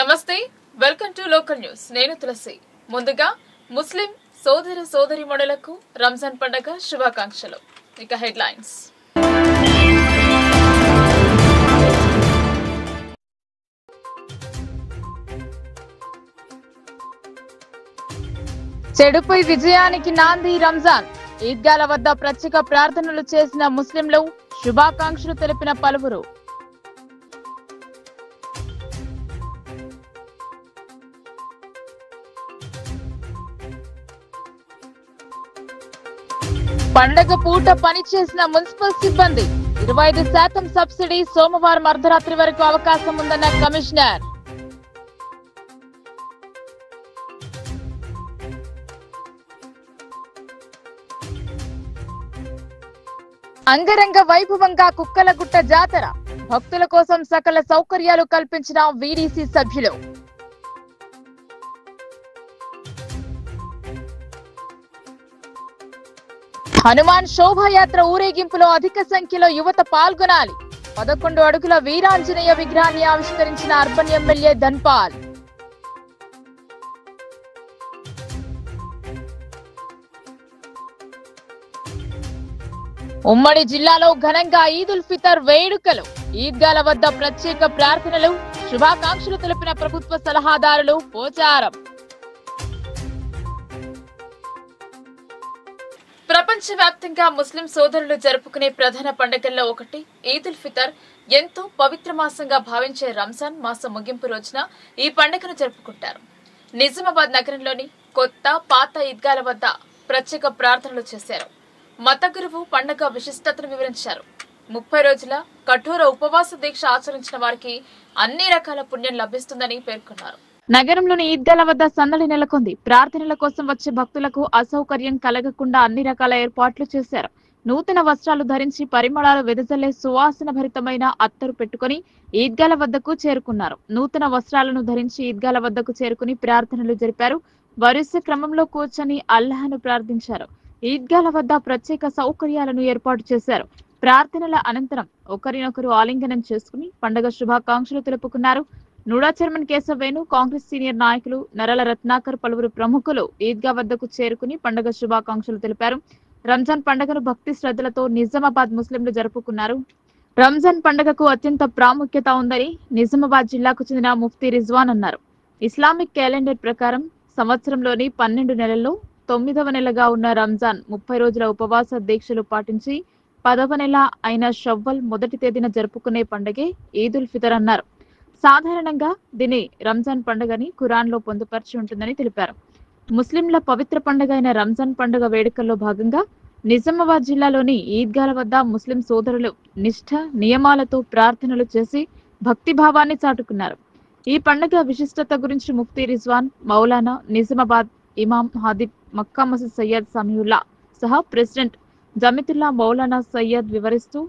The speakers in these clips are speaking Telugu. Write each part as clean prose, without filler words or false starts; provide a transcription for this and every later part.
నమస్తే, వెల్కమ్ టు లోకల్ న్యూస్. నేను తులసి. ముందుగా ముస్లిం సోదర సోదరీమణులకు రంజాన్ పండుగ శుభాకాంక్షలు. ఇక హెడ్లైన్స్. చెడుపై విజయానికి నాంది రంజాన్. ఈద్గాల వద్ద ప్రత్యేక ప్రార్థనలు చేసిన ముస్లింలు, శుభాకాంక్షలు తెలిపిన పలువురు. పండగ పూట పనిచేసిన మున్సిపల్ సిబ్బంది 25% సబ్సిడీ సోమవారం అర్ధరాత్రి వరకు అవకాశం ఉందన్న కమిషనర్. అంగరంగ వైభవంగా కుక్కలగుట్ట జాతర. భక్తుల కోసం సకల సౌకర్యాలు కల్పించిన వీడీసీ సభ్యులు. హనుమాన్ శోభాయాత్ర ఊరేగింపులో అధిక సంఖ్యలో యువత పాల్గొనాలి. 11 అడుగుల వీరాంజనేయ విగ్రహాన్ని ఆవిష్కరించిన అర్బన్ ఎమ్మెల్యే ధన్పాల్. ఉమ్మడి జిల్లాలో ఘనంగా ఈద్ ఉల్ ఫితర్ వేడుకలు. ఈద్గాల వద్ద ప్రత్యేక ప్రార్థనలు, శుభాకాంక్షలు తెలిపిన ప్రభుత్వ సలహాదారులు పోచారం. ప్రపంచవ్యాప్తంగా ముస్లిం సోదరులు జరుపుకునే ప్రధాన పండుగల్లో ఒకటి ఈద్ ఉల్ ఫితర్. ఎంతో పవిత్ర మాసంగా భావించే రంజాన్ మాసం ముగింపు రోజున ఈ పండుగను జరుపుకుంటారు. నిజామాబాద్ నగరంలోని కొత్త పాత ఈద్గాల వద్ద ప్రత్యేక ప్రార్థనలు చేశారు. మత గురువు పండుగ విశిష్టతను వివరించారు. 30 రోజుల కఠోర ఉపవాస దీక్ష ఆచరించిన వారికి అన్ని రకాల పుణ్యం లభిస్తుందని పేర్కొన్నారు. నగరంలోని ఈద్గాల వద్ద సందడి నెలకొంది. ప్రార్థనల కోసం వచ్చే భక్తులకు అసౌకర్యం కలగకుండా అన్ని రకాల ఏర్పాట్లు చేశారు. నూతన వస్త్రాలు ధరించి పరిమళాలు వెదజల్లే సువాసన భరితమైన అత్తరు పెట్టుకుని ఈద్గాల వద్దకు చేరుకున్నారు. నూతన వస్త్రాలను ధరించి ఈద్గాల వద్దకు చేరుకుని ప్రార్థనలు జరిపారు. వరుస క్రమంలో కూర్చొని అల్లాహ్ను ప్రార్థించారు. ఈద్గాల వద్ద ప్రత్యేక సౌకర్యాలను ఏర్పాటు చేశారు. ప్రార్థనల అనంతరం ఒకరినొకరు ఆలింగనం చేసుకుని పండుగ శుభాకాంక్షలు తెలుపుకున్నారు. నూడా చైర్మన్ కేశవ్ వేణు, కాంగ్రెస్ సీనియర్ నాయకులు నరల రత్నాకర్, పలువురు ప్రముఖులు ఈద్గా వద్దకు చేరుకుని పండుగ శుభాకాంక్షలు తెలిపారు. రంజాన్ పండుగను భక్తి శ్రద్ధలతో నిజామాబాద్ ముస్లింలు జరుపుకున్నారు. రంజాన్ పండుగకు అత్యంత ప్రాముఖ్యత ఉందని నిజామాబాద్ జిల్లాకు చెందిన ముఫ్తీ రిజ్వాన్ అన్నారు. ఇస్లామిక్ క్యాలెండర్ ప్రకారం సంవత్సరంలోని 12 నెలల్లో 9వ నెలగా ఉన్న రంజాన్ 30 రోజుల ఉపవాస దీక్షలు పాటించి 10వ నెల అయిన షవ్వల్ మొదటి తేదీన జరుపుకునే పండుగే ఈద్ ఉల్ ఫితర్ అన్నారు. సాధారణంగా దీని రంజాన్ పండుగని ఖురాన్ లో పొందుపరిచి ఉంటుందని తెలిపారు. ముస్లింల పవిత్ర పండుగ అయిన రంజాన్ పండుగ వేడుకల్లో భాగంగా నిజామాబాద్ జిల్లాలోని ఈద్గాల వద్ద ముస్లిం సోదరులు నిష్ఠ నియమాలతో ప్రార్థనలు చేసి భక్తి భావాన్ని చాటుకున్నారు. ఈ పండుగ విశిష్టత గురించి ముఫ్తీ రిజ్వాన్, మౌలానా, నిజామాబాద్ ఇమాం హాదిబ్, మక్కా మసీద్ సయ్యద్ సమీవుల్లా సహా ప్రెసిడెంట్ జమితుల్లా మౌలానా సయ్యద్ వివరిస్తూ,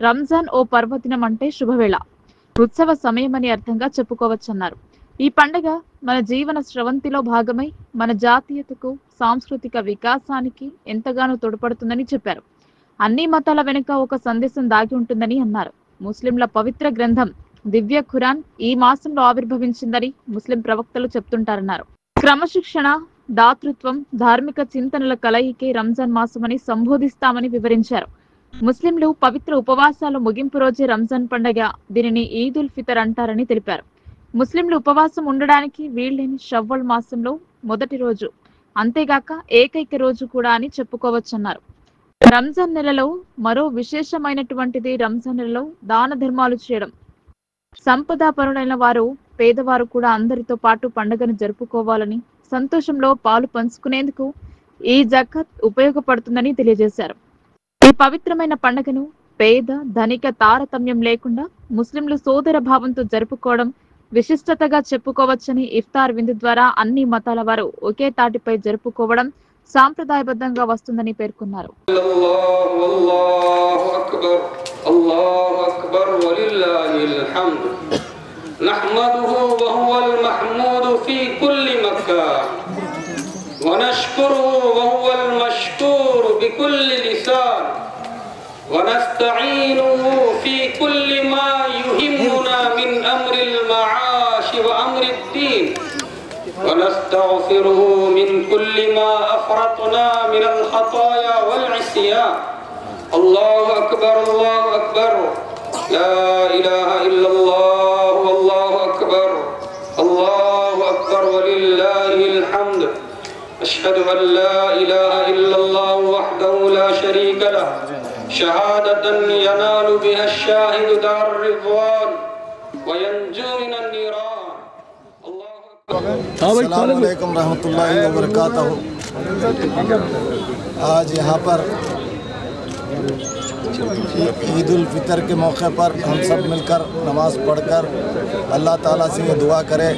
రంజాన్ ఓ పర్వదినం అంటే శుభవేళ, ఉత్సవ సమయమని అర్థంగా చెప్పుకోవచ్చన్నారు. ఈ పండుగ మన జీవన స్రవంతిలో భాగమై మన జాతీయతకు, సాంస్కృతిక వికాసానికి ఎంతగానో తోడ్పడుతుందని చెప్పారు. అన్ని మతాల వెనుక ఒక సందేశం దాగి ఉంటుందని అన్నారు. ముస్లింల పవిత్ర గ్రంథం దివ్య ఖురాన్ ఈ మాసంలో ఆవిర్భవించిందని ముస్లిం ప్రవక్తలు చెప్తుంటారన్నారు. క్రమశిక్షణ, దాతృత్వం, ధార్మిక చింతనల కలయికే రంజాన్ మాసమని సంబోధిస్తామని వివరించారు. ముస్లింలు పవిత్ర ఉపవాసాలు ముగింపు రోజే రంజాన్ పండుగ, దీనిని ఈద్ ఉల్ ఫితర్ అంటారని తెలిపారు. ముస్లింలు ఉపవాసం ఉండడానికి వీల్లేని షవ్వల్ మాసంలో మొదటి రోజు, అంతేగాక ఏకైక రోజు కూడా అని చెప్పుకోవచ్చన్నారు. రంజాన్ నెలలో మరో విశేషమైనటువంటిది రంజాన్ నెలలో దాన ధర్మాలు చేయడం. సంపదాపరులైన వారు, పేదవారు కూడా అందరితో పాటు పండుగను జరుపుకోవాలని, సంతోషంలో పాలు పంచుకునేందుకు ఈ జకాత్ ఉపయోగపడుతుందని తెలియజేశారు. ఈ పవిత్రమైన పండుగను పేద ధనిక తారతమ్యం లేకుండా ముస్లింలు సోదర భావంతో జరుపుకోవడం విశిష్టతగా చెప్పుకోవచ్చని, ఇఫ్తార్ విందు ద్వారా అన్ని మతాల వారు ఒకే తాటిపై జరుపుకోవడం సాంప్రదాయబద్ధంగా వస్తుందని పేర్కొన్నారు. ونستعينه في كل ما يهمنا من أمر المعاش وأمر الدين ونستغفره من كل ما أفرطنا من الخطايا والعصيان. الله أكبر الله أكبر لا إله إلا الله والله أكبر الله أكبر ولله الحمد. أشهد أن لا إله إلا الله وحده لا شريك له شهادة ينال بها الشاهد دار الرضوان وينجو من النيران. अस्सलाम वालेकुम रहमतुल्लाहि व बरकातहू। आज यहाँ पर ईद उल फितर के मौके पर हम सब मिलकर नमाज़ पढ़कर अल्लाह ताला से ये दुआ करें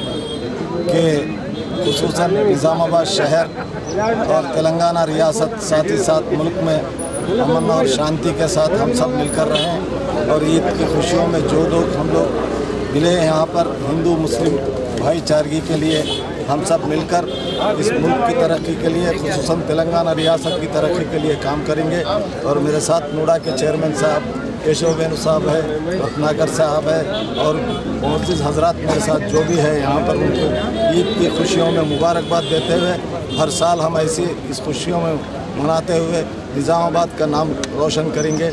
कि खुसूसन निज़ामाबाद शहर और तेलंगाना रियासत साथ ही साथ मुल्क में अमन और शांति के साथ हम सब मिलकर रहें और ईद की खुशियों में जो लोग हम लोग मिले यहाँ पर हिंदू मुस्लिम भाईचारगी के लिए हम सब मिलकर इस मुल्क की तरक्की के लिए खुसूसन तेलंगाना रियासत की तरक्की के लिए काम करेंगे। और मेरे साथ नूडा के चेयरमैन साहब केशव वेणु साहब है, रत्नाकर साहब है और मोअज़्ज़िज़ हजरात मेरे साथ जो भी है यहाँ पर उनको ईद की खुशियों में मुबारकबाद देते हुए हर साल हम ऐसी इस खुशियों में मनाते हुए निज़ामाबाद का नाम रोशन करेंगे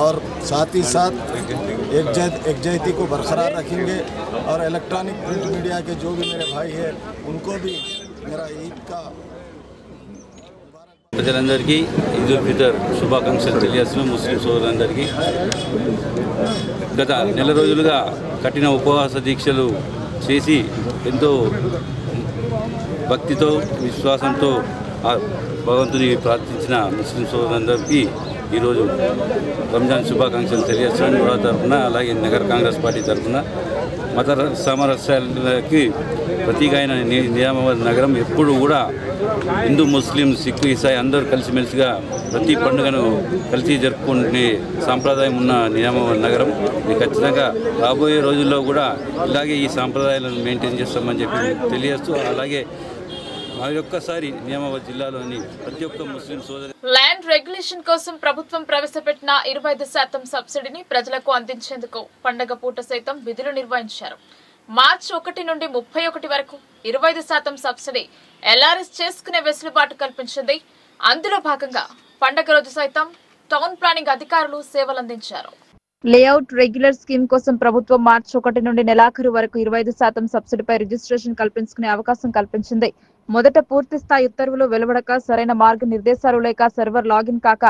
और साथ ही साथ एकजुटता को बरकरार रखेंगे। और इलेक्ट्रॉनिक प्रिंट मीडिया के जो भी मेरे भाई हैं उनको भी मेरा ईद का ప్రజలందరికీ ఈద్ ఉల్ ఫితర్ శుభాకాంక్షలు తెలియజేస్తున్నాం. ముస్లిం సోదరులందరికీ గత నెల రోజులుగా కఠిన ఉపవాస దీక్షలు చేసి ఎంతో భక్తితో విశ్వాసంతో భగవంతుని ప్రార్థించిన ముస్లిం సోదరులందరికీ ఈరోజు రంజాన్ శుభాకాంక్షలు తెలియజేస్తున్నాం. నూడా తరఫున అలాగే నగర కాంగ్రెస్ పార్టీ తరఫున మత సామరస్యాలకి ప్రతీక అయిన నిజామాబాద్ నగరం ఎప్పుడు కూడా హిందూ ముస్లిం సిక్కు ఈసాయి అందరూ కలిసిమెలిసిగా ప్రతి పండుగను కలిసి జరుపుకునే సాంప్రదాయం ఉన్న నిజామాబాద్ నగరం ఇది ఖచ్చితంగా రాబోయే రోజుల్లో కూడా ఇలాగే ఈ సాంప్రదాయాలను మెయింటైన్ చేస్తామని చెప్పి తెలియజేస్తూ అలాగే మరొక్కసారి నిజామాబాద్ జిల్లాలోని ప్రతి ఒక్క ముస్లిం సోదరు ల్యాండ్ రెగ్యులేషన్ కోసం ప్రభుత్వం ప్రవేశపెట్టిన 25% సబ్సిడీని ప్రజలకు అందించేందుకు పండగ పూట సైతం విధులు నిర్వహించారు. మార్చి 1 నుండి 31 వరకు 25% సబ్సిడీ ఎల్ఆర్ఎస్ చేసుకునే వెసులుబాటు కల్పించింది. అందులో భాగంగా పండగ రోజు సైతం టౌన్ ప్లానింగ్ అధికారులు సేవలందించారు. లేఅవుట్ రెగ్యులర్ స్కీమ్ కోసం ప్రభుత్వం మార్చి 1 నుండి నెలాఖరు వరకు 25% సబ్సిడీపై రిజిస్ట్రేషన్ కల్పించుకునే అవకాశం కల్పించింది. మొదట పూర్తి స్థాయి ఉత్తర్వులు వెలువడక సరైన మార్గనిర్దేశాలు లేక సర్వర్ లాగిన్ కాక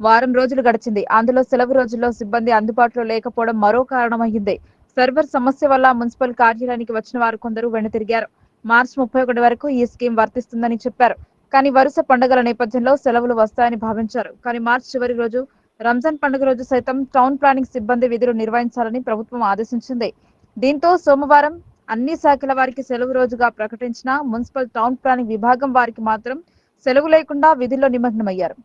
వారం రోజులు గడిచింది. అందులో సెలవు రోజుల్లో సిబ్బంది అందుబాటులో లేకపోవడం మరో కారణమైంది. సర్వర్ సమస్య వల్ల మున్సిపల్ కార్యాలయానికి వచ్చిన వారు కొందరు వెనుతిరిగారు. మార్చి 31 వరకు ఈ స్కీమ్ వర్తిస్తుందని చెప్పారు. కానీ వరుస పండుగల నేపథ్యంలో సెలవులు వస్తాయని భావించారు. కానీ మార్చి చివరి రోజు రంజాన్ పండుగ రోజు సైతం టౌన్ ప్లానింగ్ సిబ్బంది విధులు నిర్వహించాలని ప్రభుత్వం ఆదేశించింది. దీంతో సోమవారం అన్ని శాఖల వారికి సెలవు రోజుగా ప్రకటించిన మున్సిపల్ టౌన్ ప్లానింగ్ విభాగం వారికి మాత్రం సెలవు లేకుండా విధుల్లో నిమగ్నమయ్యారు.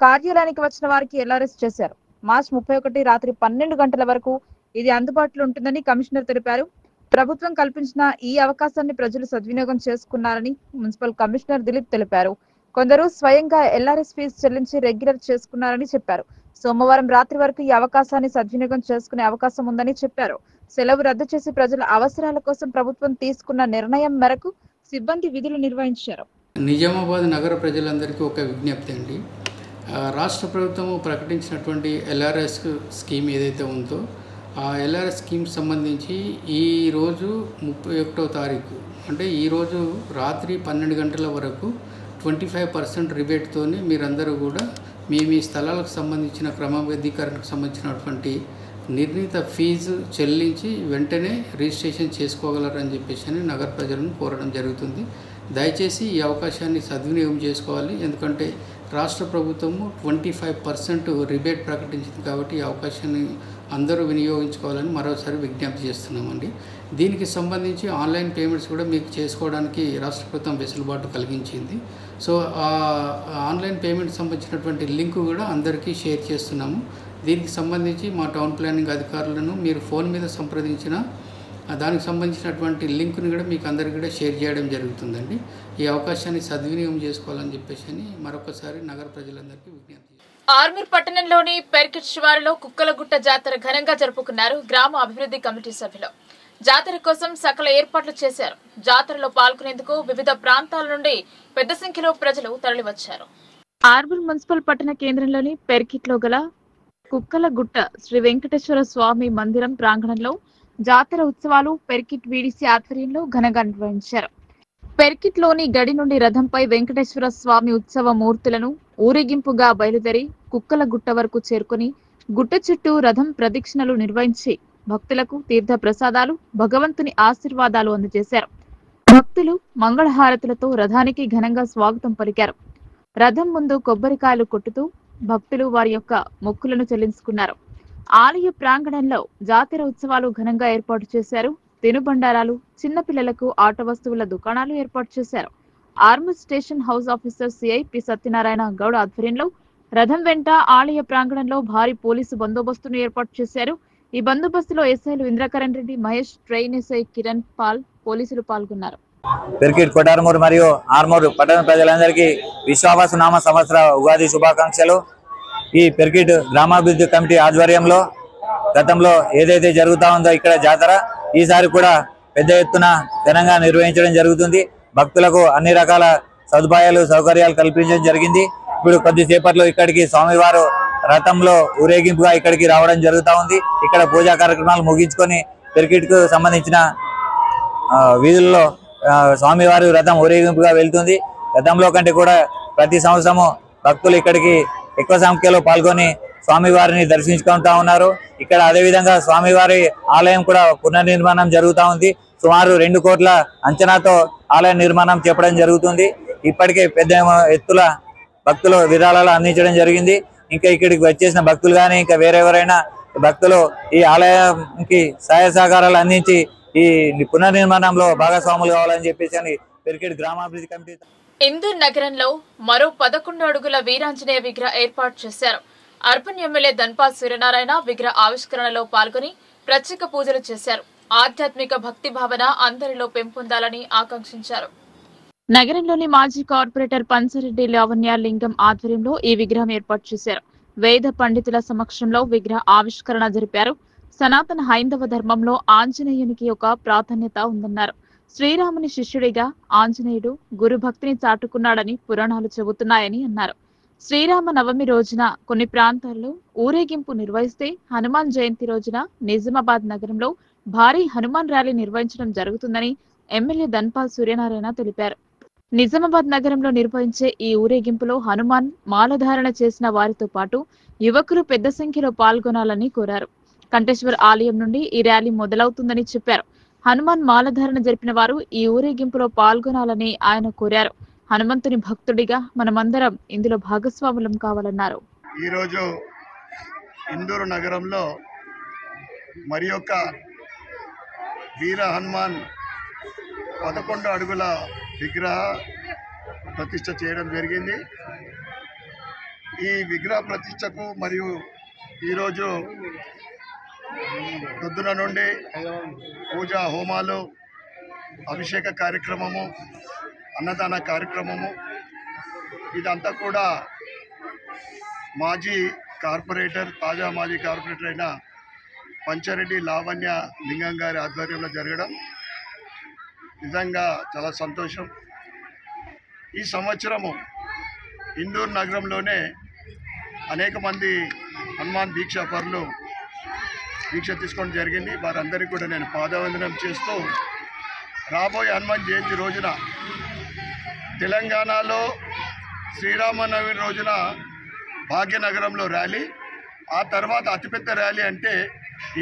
కార్యాలయానికి వచ్చిన వారికి ఎల్ఆర్ఎస్ చేశారు. మార్చి 31 రాత్రి 12 గంటల వరకు ఇది అందుబాటులో ఉంటుందని కమిషనర్ తెలిపారు. ప్రభుత్వం కల్పించిన ఈ అవకాశాన్ని ప్రజలు సద్వినియోగం చేసుకున్నారని మున్సిపల్ కమిషనర్ దిలీప్ తెలిపారు. కొందరు స్వయంగా ఎల్ఆర్ఎస్ ఫీజు చెల్లించి రెగ్యులర్ చేసుకున్నారని చెప్పారు. సోమవారం రాత్రి వరకు ఈ అవకాశాన్ని సద్వినియోగం చేసుకునే అవకాశం ఉందని చెప్పారు. సెలవు రద్దు చేసి ప్రజల అవసరాల కోసం ప్రభుత్వం తీసుకున్న నిర్ణయం మేరకు సిబ్బంది విధులు నిర్వహించారు. నిజామాబాద్ నగర ప్రజలందరికీ ఒక విజ్ఞప్తి అండి. రాష్ట్ర ప్రభుత్వం ప్రకటించినటువంటి ఎల్ఆర్ఎస్ స్కీమ్ ఏదైతే ఉందో ఆ ఎల్ఆర్ఎస్ స్కీమ్ సంబంధించి ఈరోజు 31వ తారీఖు అంటే ఈరోజు రాత్రి 12 గంటల వరకు 25% రిబేట్తో మీరందరూ కూడా మీ స్థలాలకు సంబంధించిన క్రమబద్ధీకరణకు సంబంధించినటువంటి నిర్ణీత ఫీజు చెల్లించి వెంటనే రిజిస్ట్రేషన్ చేసుకోగలరని చెప్పేసి నగర ప్రజలను కోరడం జరుగుతుంది. దయచేసి ఈ అవకాశాన్ని సద్వినియోగం చేసుకోవాలి. ఎందుకంటే రాష్ట్ర ప్రభుత్వము 25% రిబేట్ ప్రకటించింది కాబట్టి ఈ అవకాశాన్ని అందరూ వినియోగించుకోవాలని మరోసారి విజ్ఞప్తి చేస్తున్నామండి. దీనికి సంబంధించి ఆన్లైన్ పేమెంట్స్ కూడా మీకు చేసుకోవడానికి రాష్ట్ర ప్రభుత్వం వెసులుబాటు కలిగించింది. సో ఆ ఆన్లైన్ పేమెంట్ సంబంధించినటువంటి లింక్ కూడా అందరికీ షేర్ చేస్తున్నాము. దీనికి సంబంధించి మా టౌన్ ప్లానింగ్ అధికారులను మీరు ఫోన్ మీద సంప్రదించిన దానికి సంబంధించినటువంటి లింక్ని కూడా మీకు అందరికీ కూడా షేర్ చేయడం జరుగుతుందండి. ఈ అవకాశాన్ని సద్వినియోగం చేసుకోవాలని చెప్పేసి మరొకసారి నగర ప్రజలందరికీ విజ్ఞప్తి. ఆర్మూర్ పట్టణంలోని పెర్కిట్ శివారులో కుక్కలగుట్ట జాతర ఘనంగా జరుపుకున్నారు గ్రామ అభివృద్ధి కమిటీ సభ్యులు. జాతర కోసం సకల ఏర్పాట్లు చేశారు. జాతరలో పాల్గొనేందుకు వివిధ ప్రాంతాల నుండి పెద్ద సంఖ్యలో ప్రజలు తరలివచ్చారు. ఆర్బన్ మున్సిపల్ పట్టణ కేంద్రంలోని పెర్కిట్లో గల కుక్కలగుట్ట శ్రీ వెంకటేశ్వర స్వామి మందిరం ప్రాంగణంలో జాతర ఉత్సవాలు పెర్కిట్ వీడీసీ ఆధ్వర్యంలో ఘనంగా నిర్వహించారు. పెర్కిట్లోని గడి నుండి రథంపై వెంకటేశ్వర స్వామి ఉత్సవ మూర్తులను ఊరేగింపుగా బయలుదేరి కుక్కలగుట్ట వరకు చేరుకుని గుట్ట చుట్టూ రథం ప్రదక్షిణలు నిర్వహించి భక్తులకు తీర్థ ప్రసాదాలు, భగవంతుని ఆశీర్వాదాలు అందజేశారు. భక్తులు మంగళహారతులతో రథానికి ఘనంగా స్వాగతం పలికారు. రథం ముందు కొబ్బరికాయలు కొట్టుతూ భక్తులు వారి యొక్క మొక్కులను చెల్లించుకున్నారు. ఆలయ ప్రాంగణంలో జాతర ఉత్సవాలు ఘనంగా ఏర్పాటు చేశారు. తినుబండారాలు, చిన్నపిల్లలకు ఆట వస్తువుల దుకాణాలు ఏర్పాటు చేశారు. Armoor station house officer CI P Satyanarayana Goud ఆధ్వర్యంలో రథం వెంట ఆలయ ప్రాంగణంలో భారీ పోలీసు బందోబస్తును ఏర్పాటు చేశారు. ఈ బందోబస్తులో ఎస్ఐలు ఇంద్రకరణ్ రెడ్డి, మహేష్, ట్రైన్ ఎస్ఐ కిరణ్ పాల్ పోలీసులు పాల్గొన్నారు. పెర్కిట్, కొటారమూరు మరియు ఆర్మూర్ పట్టణ ప్రజలందరికీ విశ్వావసు నామ సంవత్సర ఉగాది శుభాకాంక్షలు. ఈ పెర్కిట్ గ్రామాభివృద్ధి కమిటీ ఆధ్వర్యంలో గతంలో ఏదైతే జరుగుతా ఉందో ఇక్కడ జాతర ఈసారి కూడా పెద్ద ఎత్తున ఘనంగా నిర్వహించడం జరుగుతుంది. భక్తులకు అన్ని రకాల సదుపాయాలు, సౌకర్యాలు కల్పించడం జరిగింది. ఇప్పుడు కొద్దిసేపట్లో ఇక్కడికి స్వామివారు రథంలో ఊరేగింపుగా ఇక్కడికి రావడం జరుగుతూ ఉంది. ఇక్కడ పూజా కార్యక్రమాలు ముగించుకొని పెర్కిట్ కు సంబంధించిన వీధుల్లో స్వామివారి రథం ఊరేగింపుగా వెళ్తుంది. గతంలో కంటే కూడా ప్రతి సంవత్సరము భక్తులు ఇక్కడికి ఎక్కువ సంఖ్యలో పాల్గొని స్వామివారిని దర్శించుకుంటా ఉన్నారు. ఇక్కడ అదేవిధంగా స్వామివారి ఆలయం కూడా పునర్నిర్మాణం జరుగుతూ ఉంది. సుమారు 2 కోట్ల అంచనాతో ఆలయ నిర్మాణం చెప్పడం జరుగుతుంది. ఇప్పటికే పెద్ద ఎత్తుల భక్తులు విరాళాలు అందించడం జరిగింది. ఇంకా ఇక్కడికి వచ్చేసిన భక్తులు కానీ ఇంకా వేరెవరైనా భక్తులు ఈ ఆలయానికి సహాయ సహకారాలు అందించి ఈ పునర్నిర్మాణంలో భాగస్వాములు కావాలని చెప్పేసి పెర్కిట్ గ్రామాభివృద్ధి కమిటీ. ఇందూర్ నగరంలో మరో 11 అడుగుల వీరాంజనేయ విగ్రహ ఏర్పాటు చేశారు. అర్బన్ ఎమ్మెల్యే ధన్పాల్ సూర్యనారాయణ విగ్రహ ఆవిష్కరణలో పాల్గొని ప్రత్యేక పూజలు చేశారు. ఆధ్యాత్మిక భక్తి భావన అందరిలో పెంపొందాలని ఆకాంక్షించారు. నగరంలోని మాజీ కార్పొరేటర్ పంచరెడ్డి లావణ్య లింగం ఆధ్వర్యంలో ఈ విగ్రహం ఏర్పాటు చేశారు. వేద పండితుల సమక్షంలో విగ్రహ ఆవిష్కరణ జరిపారు. సనాతన హైందవ ధర్మంలో ఆంజనేయునికి ఒక ప్రాధాన్యత ఉందన్నారు. శ్రీరాముని శిష్యుడిగా ఆంజనేయుడు గురు భక్తిని చాటుకున్నాడని పురాణాలు చెబుతున్నాయని అన్నారు. శ్రీరామ నవమి రోజున కొన్ని ప్రాంతాల్లో ఊరేగింపు నిర్వహిస్తే హనుమాన్ జయంతి రోజున నిజామాబాద్ నగరంలో భారీ హనుమాన్ ర్యాలీ నిర్వహించడం జరుగుతుందని ఎమ్మెల్యే ధన్పాల్ సూర్యనారాయణ తెలిపారు. నిజామాబాద్ నగరంలో నిర్వహించే ఈ ఊరేగింపులో హనుమాన్ మాలధారణ చేసిన వారితో పాటు యువకులు పెద్ద సంఖ్యలో పాల్గొనాలని కోరారు. కంఠేశ్వర్ ఆలయం నుండి ఈ ర్యాలీ మొదలవుతుందని చెప్పారు. హనుమాన్ మాలధారణ జరిపిన వారు ఈ ఊరేగింపులో పాల్గొనాలని ఆయన కోరారు. హనుమంతుని భక్తుడిగా మనమందరం ఇందులో భాగస్వాములం కావాలన్నారు. ఈరోజు ఇందూరు నగరంలో మరి యొక్క వీర హనుమాన్ 11 అడుగుల విగ్రహ ప్రతిష్ఠ చేయడం జరిగింది. ఈ విగ్రహ ప్రతిష్టకు మరియు ఈరోజు పొద్దున నుండి పూజా హోమాలు, అభిషేక కార్యక్రమము, అన్నదాన కార్యక్రమము ఇదంతా కూడా మాజీ కార్పొరేటర్, తాజా మాజీ కార్పొరేటర్ అయిన పంచారెడ్డి లావణ్య లింగం గారి ఆధ్వర్యంలో జరగడం నిజంగా చాలా సంతోషం. ఈ సంవత్సరము ఇందూర్ నగరంలోనే అనేక మంది హనుమాన్ దీక్షా పరులు దీక్ష తీసుకోవడం జరిగింది. వారందరికీ కూడా నేను పాదవందనం చేస్తూ రాబోయే హనుమాన్ జయంతి రోజున తెలంగాణలో శ్రీరామనవమి రోజున భాగ్యనగరంలో ర్యాలీ, ఆ తర్వాత అతిపెద్ద ర్యాలీ అంటే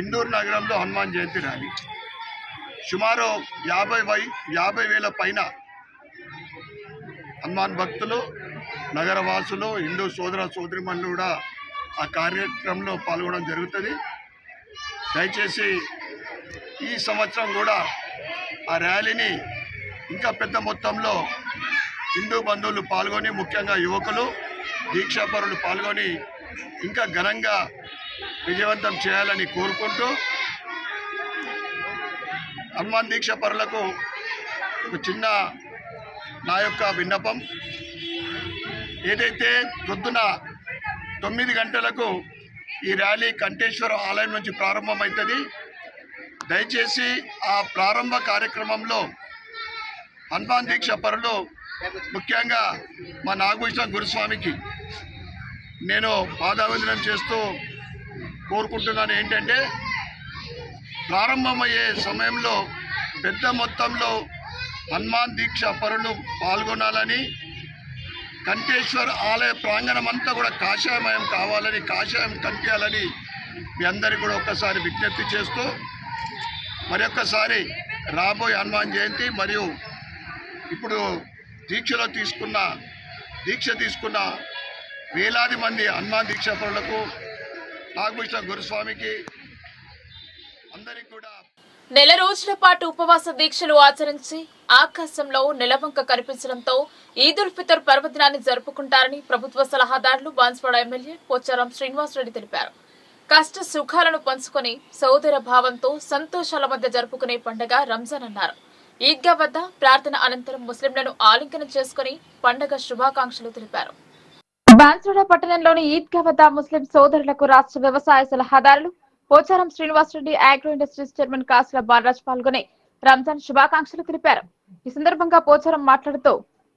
ఇందూర్ నగరంలో హనుమాన్ జయంతి ర్యాలీ. సుమారు 50,000 పైన హనుమాన్ భక్తులు, నగరవాసులు, హిందూ సోదర సోదరిమణులు కూడా ఆ కార్యక్రమంలో పాల్గొనడం జరుగుతుంది. దయచేసి ఈ సంవత్సరం కూడా ఆ ర్యాలీని ఇంకా పెద్ద మొత్తంలో హిందూ బంధువులు పాల్గొని, ముఖ్యంగా యువకులు, దీక్షాపరులు పాల్గొని ఇంకా ఘనంగా విజయవంతం చేయాలని కోరుకుంటూ, హనుమాన్ దీక్షాపరులకు ఒక చిన్న నా యొక్క విన్నపం, ఏదైతే పొద్దున 9 గంటలకు ఈ ర్యాలీ కంఠేశ్వర ఆలయం నుంచి ప్రారంభమవుతుంది. దయచేసి ఆ ప్రారంభ కార్యక్రమంలో హనుమాన్ దీక్ష పరులు ముఖ్యంగా మా నాగభూషణ గురుస్వామికి నేను పాదావందనం చేస్తూ కోరుకుంటున్నాను ఏంటంటే ప్రారంభమయ్యే సమయంలో పెద్ద మొత్తంలో హనుమాన్ దీక్ష పరులు పాల్గొనాలని, కంఠేశ్వర్ ఆలయ ప్రాంగణం అంతా కూడా కాషాయమయం కావాలని, కాషాయం కనిపించాలని మీ అందరికీ కూడా ఒక్కసారి విజ్ఞప్తి చేస్తూ మరొక్కసారి రాబోయే హనుమాన్ జయంతి మరియు ఇప్పుడు దీక్ష తీసుకున్న వేలాది మంది హనుమాన్ దీక్ష పరులకు నాగభూషణ గురుస్వామికి అందరికీ కూడా నెల రోజుల పాటు ఉపవాస దీక్షలు ఆచరించి ఆకాశంలో నెలవంక కనిపించడంతో ఈద్ ఉల్ ఫితర్ పర్వదినాన్ని జరుపుకుంటారని ప్రభుత్వ సలహాదారులు బాన్స్వాడ ఎమ్మెల్యే పోచారం శ్రీనివాసరెడ్డి తెలిపారు. కష్ట సుఖాలను పంచుకొని సోదర భావంతో సంతోషాల మధ్య జరుపుకునే పండుగ రంజాన్ అన్నారు. ఈద్గా వద్ద ప్రార్థన అనంతరం ముస్లింలను ఆలింగనం చేసుకుని పండుగ శుభాకాంక్షలు తెలిపారు. బాన్స్వాడ పట్టణంలోని ఈద్గా వద్ద ముస్లిం సోదరులకు రాష్ట్ర వ్యవసాయ సలహాదారులు Pocharam Srinivasa Reddy agro industries chairman Kasula Balaraj పాల్గొని రంజాన్ శుభాకాంక్షలు తెలిపారు. ఈ సందర్భంగా పోచారం మాట్లాడుతూ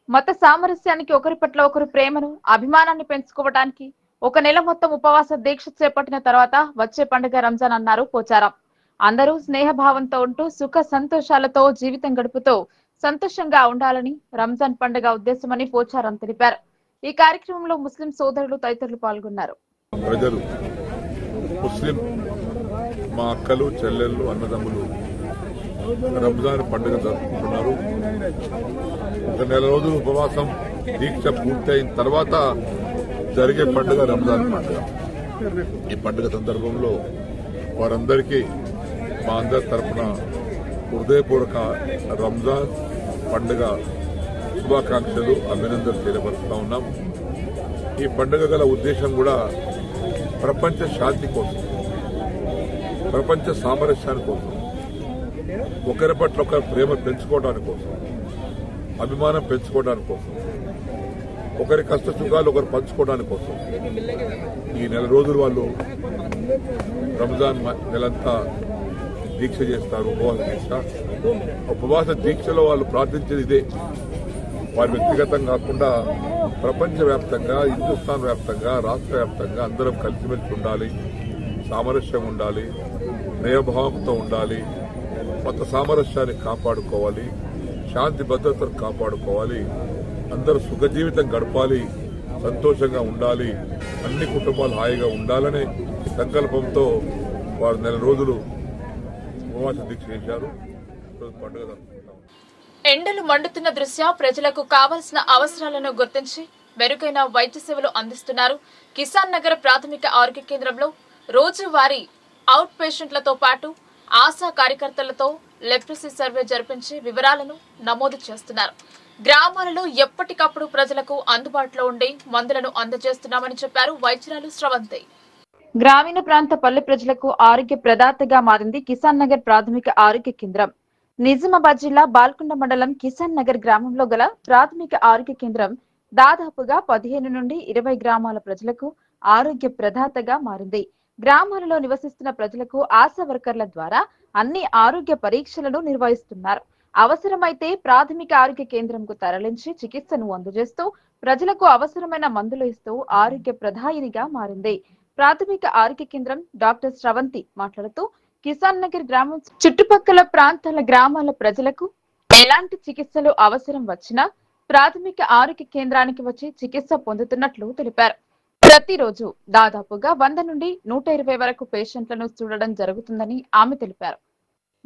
మత సామరస్యానికి ఒకరి పట్ల ఒకరు ప్రేమను, అభిమానాన్ని పెంచుకోవడానికి ఒక నెల మొత్తం ఉపవాస దీక్ష చేపట్టిన తర్వాత వచ్చే పండుగ రంజాన్ అన్నారు పోచారం. అందరూ స్నేహభావంతో ఉంటూ సుఖ సంతోషాలతో జీవితం గడుపుతూ సంతోషంగా ఉండాలని రంజాన్ పండుగ ఉద్దేశమని పోచారం తెలిపారు. ఈ కార్యక్రమంలో ముస్లిం సోదరులు తదితరులు పాల్గొన్నారు. ప్రజలు ముస్లిం మా అక్కలు, చెల్లెళ్ళు, అన్నదమ్ములు రంజాన్ పండుగ జరుపుకుంటున్నారు. ఒక నెల రోజులు ఉపవాసం దీక్ష పూర్తయిన తర్వాత జరిగే పండుగ రంజాన్ పండుగ. ఈ పండుగ సందర్భంలో వారందరికీ మా అందరి తరఫున హృదయపూర్వక రంజాన్ పండుగ శుభాకాంక్షలు, అభినందనలు తెలియపరుస్తా ఉన్నాం. ఈ పండుగ గల ఉద్దేశం కూడా ప్రపంచ శాంతి కోసం, ప్రపంచ సామరస్యాని కోసం, ఒకరి పట్ల ఒకరి ప్రేమ పెంచుకోవడానికి కోసం, అభిమానం పెంచుకోవడానికి కోసం, ఒకరి కష్ట సుఖాలు ఒకరు పంచుకోవడానికి కోసం ఈ నెల రోజులు వాళ్ళు రంజాన్ నెలంతా దీక్ష చేస్తారు. ఉపవాస దీక్షలో వాళ్ళు ప్రార్థించేది ఇదే. వారి వ్యక్తిగతం కాకుండా ప్రపంచవ్యాప్తంగా, హిందుస్థాన్ వ్యాప్తంగా, రాష్ట్ర వ్యాప్తంగా అందరం కలిసిమెలిసి ఉండాలి, సామరస్యం ఉండాలి, స్నేహభావంతో ఉండాలి, మత సామరస్యాన్ని కాపాడుకోవాలి, శాంతి భద్రతను కాపాడుకోవాలి, అందరూ సుఖ జీవితం గడపాలి, సంతోషంగా ఉండాలి, అన్ని కుటుంబాలు హాయిగా ఉండాలనే సంకల్పంతో వారు నెల రోజులు ఉపవాస దీక్ష చేశారు. పండుగ ఎండలు మండుతున్న దృష్ట్యా ప్రజలకు కావాల్సిన అవసరాలను గుర్తించి మెరుగైన వైద్య సేవలు అందిస్తున్నారు. కిసాన్ నగర్ ప్రాథమిక ఆరోగ్య కేంద్రంలో రోజువారీ అవుట్ పేషెంట్లతో పాటు ఆశా కార్యకర్తలతో లెప్రసీ సర్వే జరిపించి వివరాలను నమోదు చేస్తున్నారు. గ్రామాలలో ఎప్పటికప్పుడు ప్రజలకు అందుబాటులో ఉండే మందులను అందజేస్తున్నామని చెప్పారు వైద్యురాలు స్రవంతి. గ్రామీణ ప్రాంత పల్లె ప్రజలకు ఆరోగ్య ప్రదాతగా మారింది కిసాన్ నగర్ ప్రాథమిక ఆరోగ్య కేంద్రం. నిజామాబాద్ జిల్లా బాల్కొండ మండలం కిసాన్ నగర్ గ్రామంలో గల ప్రాథమిక ఆరోగ్య కేంద్రం దాదాపుగా 15 నుండి 20 గ్రామాల ప్రజలకు ఆరోగ్య ప్రదాతగా మారింది. గ్రామాలలో నివసిస్తున్న ప్రజలకు ఆశా వర్కర్ల ద్వారా అన్ని ఆరోగ్య పరీక్షలను నిర్వహిస్తున్నారు. అవసరమైతే ప్రాథమిక ఆరోగ్య కేంద్రంకు తరలించి చికిత్సను అందజేస్తూ ప్రజలకు అవసరమైన మందులు ఇస్తూ ఆరోగ్య ప్రదాయినిగా మారింది. ప్రాథమిక ఆరోగ్య కేంద్రం డాక్టర్ స్రవంతి మాట్లాడుతూ కిసాన్ నగర్ గ్రామం చుట్టుపక్కల ప్రాంతాల గ్రామాల ప్రజలకు ఎలాంటి చికిత్సలు అవసరం వచ్చినా ప్రాథమిక ఆరోగ్య కేంద్రానికి వచ్చి చికిత్స పొందుతున్నట్లు తెలిపారు. ప్రతిరోజు దాదాపుగా 100 నుండి 120 వరకు పేషెంట్లను చూడడం జరుగుతుందని ఆమె తెలిపారు.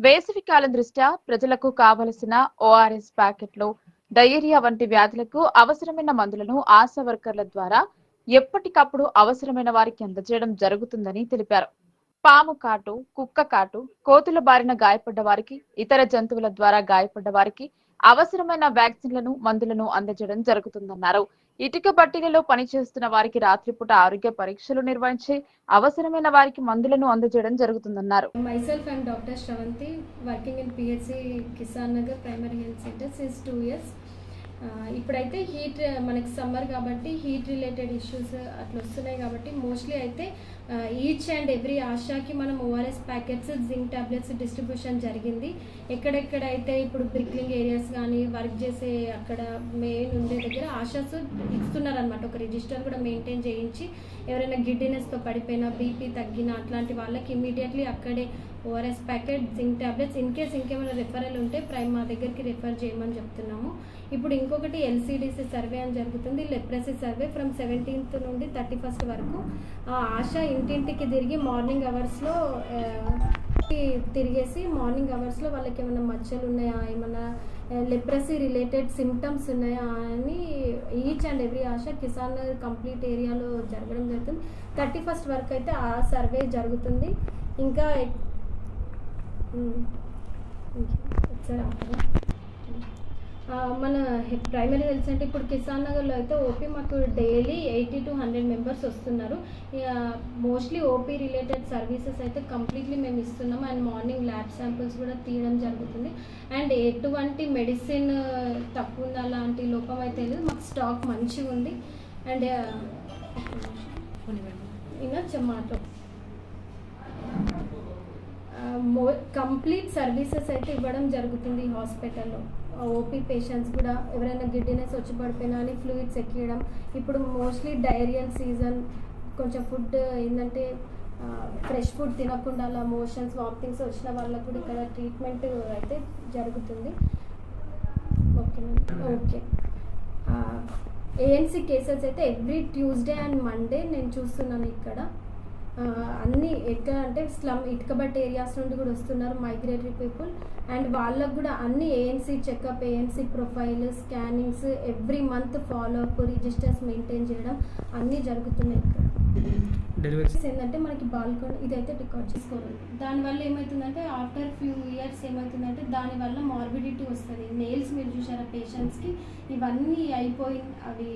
వేసవి కాలం దృష్ట్యా ప్రజలకు కావలసిన ఓఆర్ఎస్ ప్యాకెట్లు, డయేరియా వంటి వ్యాధులకు అవసరమైన మందులను ఆశా వర్కర్ల ద్వారా ఎప్పటికప్పుడు అవసరమైన వారికి అందజేయడం జరుగుతుందని తెలిపారు. పాము కాటు, కుక్క కాటు, కోతుల బారిన గాయపడ్డ వారికి, ఇతర జంతువుల ద్వారా గాయపడ్డ వారికి అవసరమైన వ్యాక్సిన్లను, మందులను అందజేయడం జరుగుతుందన్నారు. ఇటుక బట్టీలలో పనిచేస్తున్న వారికి రాత్రిపూట ఆరోగ్య పరీక్షలు నిర్వహించి అవసరమైన వారికి మందులను అందజేయడం జరుగుతుందన్నారు. Myself, I am Dr. Shravanti, working in PHC Kisan Nagar Primary Health Center since 2 years. ఇప్పుడైతే హీట్ మనకి సమ్మర్ కాబట్టి హీట్ రిలేటెడ్ ఇష్యూస్ అట్లా వస్తున్నాయి కాబట్టి మోస్ట్లీ అయితే ఈచ్ అండ్ ఎవ్రీ ఆశాకి మనం ORS packets zinc tablets distribution జరిగింది. ఎక్కడెక్కడైతే ఇప్పుడు బ్రిక్లింగ్ ఏరియాస్ కానీ వర్క్ చేసే అక్కడ మెయిన్ ఉండే దగ్గర ఆశాస్ ఇస్తున్నారనమాట. ఒక రిజిస్టర్ కూడా మెయింటైన్ చేయించి ఎవరైనా గిడ్డినెస్తో పడిపోయినా బీపీ తగ్గినా అట్లాంటి వాళ్ళకి ఇమీడియట్లీ అక్కడే ORS packet zinc tablets in case ఇంకేమైనా రెఫరల్ ఉంటే మా దగ్గరికి రెఫర్ చేయమని చెప్తున్నాము. ఇప్పుడు ఇంకొకటి LCDC సర్వే అని జరుగుతుంది, లెప్రసీ సర్వే ఫ్రమ్ 17th నుండి 31st వరకు. ఆశ ఇంటింటికి తిరిగి మార్నింగ్ అవర్స్లో తిరిగేసి మార్నింగ్ అవర్స్లో వాళ్ళకి ఏమైనా మచ్చలు ఉన్నాయా, ఏమైనా లెప్రసీ రిలేటెడ్ సిమ్టమ్స్ ఉన్నాయా అని each and every Asha Kisan complete ఏరియాలో జరగడం జరుగుతుంది. 31st వరకు అయితే ఆ సర్వే జరుగుతుంది. ఇంకా మన ప్రైమరీ హెల్త్ సెంటర్ ఇప్పుడు కిసాన్ నగర్లో అయితే ఓపీ మాకు డైలీ 80 to 100 మెంబర్స్ వస్తున్నారు. మోస్ట్లీ ఓపీ రిలేటెడ్ సర్వీసెస్ అయితే కంప్లీట్లీ మేము ఇస్తున్నాము. అండ్ మార్నింగ్ ల్యాబ్ శాంపిల్స్ కూడా తీయడం జరుగుతుంది. అండ్ ఎటువంటి మెడిసిన్ తక్కువ ఉందా అలాంటి లోపం అయితే లేదు, మాకు స్టాక్ మంచిగా ఉంది. అండ్ మాతో కంప్లీట్ సర్వీసెస్ అయితే ఇవ్వడం జరుగుతుంది ఈ హాస్పిటల్లో. ఓపీ పేషెంట్స్ కూడా ఎవరైనా గిడ్డినెస్ వచ్చి పడిపోయినా అని ఫ్లూయిడ్స్ ఎక్కియడం. ఇప్పుడు మోస్ట్లీ డైరియల్ సీజన్, కొంచెం ఫుడ్ ఏంటంటే ఫ్రెష్ ఫుడ్ తినకుండా అలా మోషన్స్ వామిటింగ్స్ వచ్చిన వాళ్ళకు కూడా ఇక్కడ ట్రీట్మెంట్ అయితే జరుగుతుంది. ఓకే ANC కేసెస్ అయితే ఎవ్రీ ట్యూస్డే అండ్ మండే నేను చూస్తున్నాను ఇక్కడ. అన్నీ ఎట్లా అంటే స్లమ్ ఇటుకబట్ ఏరియాస్ నుండి కూడా వస్తున్నారు మైగ్రేటరీ పీపుల్. అండ్ వాళ్ళకు కూడా అన్ని ANC checkup, ANC profile, scannings every month follow up, registers maintain చేయడం అన్నీ జరుగుతున్నాయి ఇక్కడ. డెలివరీస్ ఏంటంటే మనకి బాల్కన్ ఇదైతే రికార్డ్ చేసుకోవాలి. దానివల్ల ఏమవుతుందంటే ఆఫ్టర్ ఫ్యూ ఇయర్స్ ఏమవుతుందంటే దానివల్ల మార్బిడిటీ వస్తుంది. నెయిల్స్ మీరు చూసారా పేషెంట్స్కి ఇవన్నీ అయిపోయి అవి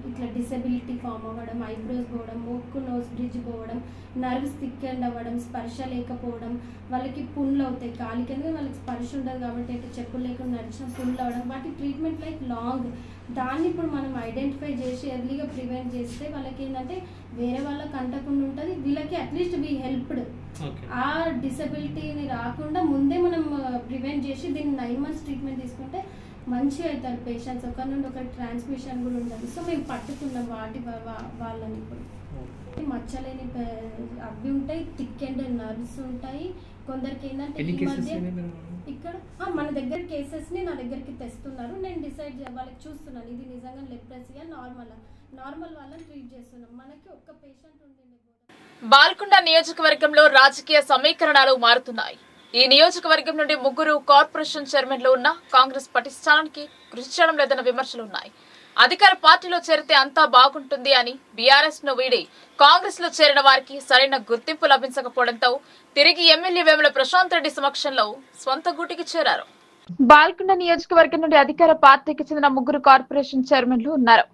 ఇట్లా డిసెబిలిటీ ఫామ్ అవ్వడం, ఐబ్రోస్ పోవడం, ముక్కు నోస్ బ్రిడ్జ్ పోవడం, నర్వ్స్ థిక్కెండ్ అవ్వడం, స్పర్శ లేకపోవడం, వాళ్ళకి పుండ్లు అవుతాయి కాలికి. ఎందుకంటే వాళ్ళకి స్పర్శ ఉండదు కాబట్టి అయితే చెప్పులు లేకుండా నడిచిన పుండ్లు అవ్వడం, వాటి ట్రీట్మెంట్ లైక్ లాంగ్. దాన్ని ఇప్పుడు మనం ఐడెంటిఫై చేసి ఎర్లీగా ప్రివెంట్ చేస్తే వాళ్ళకి ఏంటంటే వేరే వాళ్ళకి అంటకుండా ఉంటుంది, వీళ్ళకి అట్లీస్ట్ వీ హెల్ప్డ్. ఆ డిసెబిలిటీని రాకుండా ముందే మనం ప్రివెంట్ చేసి దీన్ని 9 months ట్రీట్మెంట్ తీసుకుంటే మంచిగా అవుతారు పేషెంట్స్. ఒకరి నుండి ఒకరి ట్రాన్స్మిషన్ కూడా ఉండదు. సో మేము పట్టుకున్నాం వాటి వాళ్ళని. ఇప్పుడు మచ్చలేని అవి ఉంటాయి, థిక్ అండ్ నర్వ్స్ ఉంటాయి. కొందరికి ఏంటంటే ఈ మధ్య ఇక్కడ మన దగ్గర కేసెస్ని నా దగ్గరికి తెస్తున్నారు. నేను డిసైడ్ వాళ్ళకి చూస్తున్నాను ఇది నిజంగా లెప్రసీయా నార్మల్ వాళ్ళని ట్రీట్ చేస్తున్నాం. మనకి ఒక్క పేషెంట్ ఉండింది. బాల్కొండ నియోజకవర్గంలో రాజకీయ సమీకరణాలు మారుతున్నాయి. ఈ నియోజకవర్గం నుండి 3 కార్పొరేషన్ చైర్మన్లు ఉన్న కాంగ్రెస్ పటిష్టానికి కృషి చేయడం లేదన్న విమర్శలు ఉన్నాయి. అధికార పార్టీలో చేరితే అంతా బాగుంటుంది అని బీఆర్ఎస్ ను వీడి కాంగ్రెస్ లో చేరిన వారికి సరైన గుర్తింపు లభించకపోవడంతో తిరిగి ఎమ్మెల్యే వేముల ప్రశాంత్ రెడ్డి సమక్షంలో స్వంత గూటికి చేరారు. బాల్కొండ నియోజకవర్గం నుండి అధికార పార్టీకి చెందిన 3 కార్పొరేషన్ చైర్మన్లు ఉన్నారు.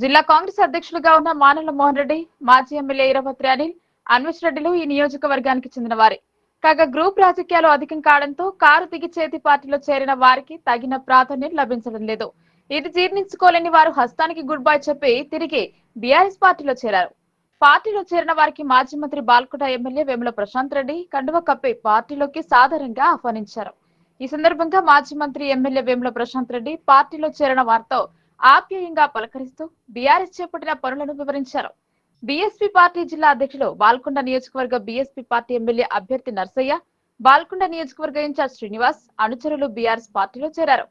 జిల్లా కాంగ్రెస్ అధ్యక్షులుగా ఉన్న మానల మోహన్ రెడ్డి, మాజీ ఎమ్మెల్యే ఇరవత్రి అనిల్, అన్వేష్ రెడ్డిలు ఈ నియోజకవర్గానికి చెందిన వారే. కాగా గ్రూప్ రాజకీయాలు అధికం కావడంతో కారు దిగి చేతి పార్టీలో చేరిన వారికి తగిన ప్రాధాన్యం లభించడం లేదు. ఇది జీర్ణించుకోలేని వారు హస్తానికి గుడ్ బై చెప్పి తిరిగి బీఆర్ఎస్ పార్టీలో చేరారు. పార్టీలో చేరిన వారికి మాజీ మంత్రి బాల్కొండ ఎమ్మెల్యే వేముల ప్రశాంత్ రెడ్డి కండువ కప్పి పార్టీలోకి సాధారణంగా ఆహ్వానించారు. ఈ సందర్భంగా మాజీ మంత్రి ఎమ్మెల్యే వేముల ప్రశాంత్ రెడ్డి పార్టీలో చేరిన వారితో ఆప్యాయంగా పలకరిస్తూ బీఆర్ఎస్ చేపట్టిన పనులను వివరించారు. బీఎస్పీ పార్టీ జిల్లా అధ్యక్షులు, బాల్కొండ నియోజకవర్గ బీఎస్పీ పార్టీ ఎమ్మెల్యే అభ్యర్థి నర్సయ్య, బాల్కొండ నియోజకవర్గ ఇన్ఛార్జ్ శ్రీనివాస్, అనుచరులు బీఆర్ఎస్ పార్టీలో చేరారు.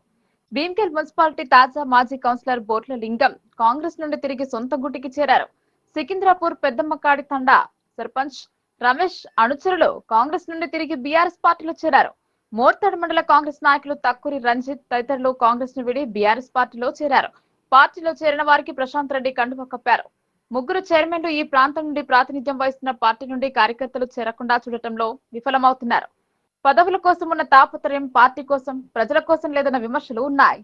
భీమ్కేల్ మున్సిపాలిటీ తాజా మాజీ కౌన్సిలర్ బోట్ల లింగం కాంగ్రెస్ నుండి తిరిగి సొంత గుటికి చేరారు. సికింద్రాపూర్ పెద్దమ్మకాడి తండా సర్పంచ్ రమేష్ అనుచరులు కాంగ్రెస్ నుండి తిరిగి బీఆర్ఎస్ పార్టీలో చేరారు. మోర్తాడు మండల కాంగ్రెస్ నాయకులు తక్కురి రంజిత్ తదితరులు కాంగ్రెస్ ను విడి బీఆర్ఎస్ పార్టీలో చేరారు. పార్టీలో చేరిన వారికి ప్రశాంత్ రెడ్డి కండువ కప్పారు. 3 చైర్మన్లు ఈ ప్రాంతం నుండి ప్రాతినిధ్యం వహిస్తున్న పార్టీ నుండి కార్యకర్తలు చేరకుండా చూడటంలో విఫలమవుతున్నారు. పదవుల కోసం ఉన్న తాపత్రయం పార్టీ కోసం, ప్రజల కోసం లేదన్న విమర్శలు ఉన్నాయి.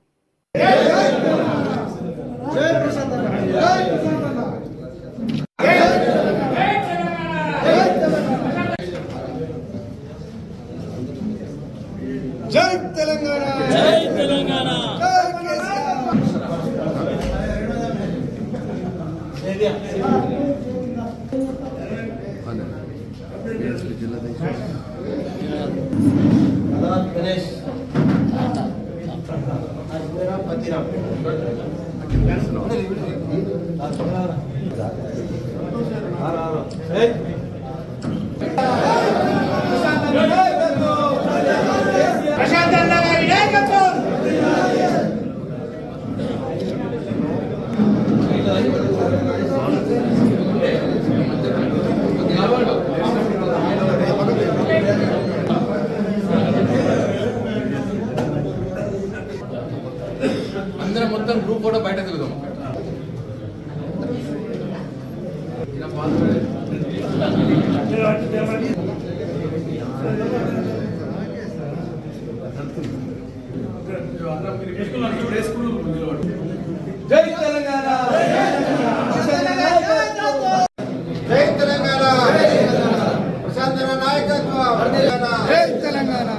జై తెలంగాణ, జై తెలంగాణ, జై కేసీఆర్. అందరం మొత్తం గ్రూప్ కూడా బయట తిరుగుదాం. జై తెలంగాణ, జై తెలంగాణ, ప్రశాంత్ నాయకత్వం, జై తెలంగాణ.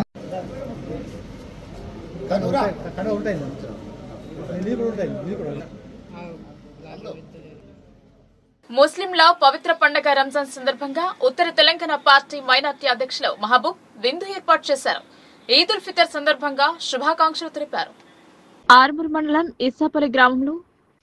ముస్లింల పవిత్ర పండుగ రంజాన్ సందర్భంగా ఉత్తర తెలంగాణ పార్టీ మైనార్టీ అధ్యక్షులు మహబూబ్ విందు ఏర్పాటు చేశారు. ఈద్ ఉల్ ఫితర్ సందర్భంగా శుభాకాంక్షలు తెలిపారు. ఆర్మూర్ మండలం ఇస్సాపల్లి గ్రామంలో